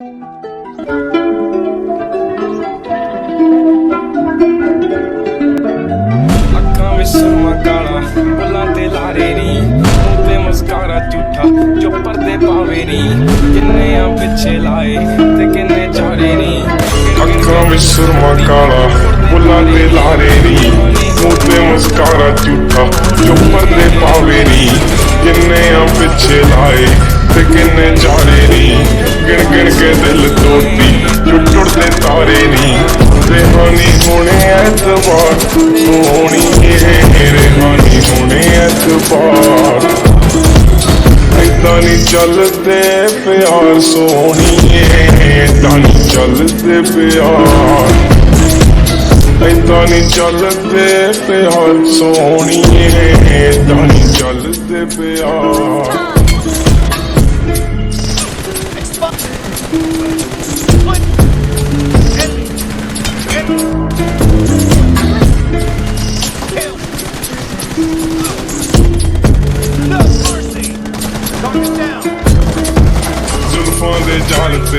ਅੱਖਾਂ ਵਿੱਚ ਸੁਰਮਾ ਕਾਲਾ, ਬੁੱਲਾਂ ਤੇ ਲਾਰੇ ਨੀ, ਮੂੰਹ ਤੇ ਮੁਸਕਾਰਾ ਝੂਠਾ ਜੋ ਪਰਦੇ ਪਾਵੇ ਨੀ। ਕਿੰਨੇ ਆ ਪਿੱਛੇ ਲਾਏ ਤੇ ਕਿੰਨੇ ਚਾਰੇ ਨੀ। ਅੱਖਾਂ ਵਿੱਚ ਸੁਰਮਾ ਕਾਲਾ, ਬੁੱਲਾਂ ਤੇ ਲਾਰੇ ਨੀ, ਮੂੰਹ ਤੇ ਮੁਸਕਾਰਾ ਝੂਠਾ ਜੋ ਪਰਦੇ ਪਾਵੇ ਨੀ। ਕਿੰਨੇ ਆ ਪਿੱਛੇ ਲਾਏ ਤੇ ਕਿੰਨੇ ਚਾਰੇ ਨੀ। ਗਿਣ ਗਿਣ ਕੇ ਦਿਲ ਤੋੜਦੀ ਟੁੱਟਦੇ ਤਾਰੇ ਨੀ। ਰੇਹਾਨੀ ਹੋਣੇ ਐਤਵਾਰ ਸੋਹਣੀਏ, ਰੇਹਾਨੀ ਹੋਣੇ ਐਤਵਾਰ। ਏਦਾਂ ਨੀ ਚੱਲਦੇ ਪਿਆਰ ਸੋਹਣੀਏ, ਏਦਾਂ ਨੀ ਚੱਲਦੇ ਪਿਆਰ। ਏਦਾਂ ਨੀ ਚੱਲਦੇ ਪਿਆਰ ਸੋਹਣੀਏ, ਏਦਾਂ ਨੀ ਚੱਲਦੇ ਪਿਆਰ। ਜ਼ੁਲਫਾਂ ਦੇ ਜਾਲ ਤੇ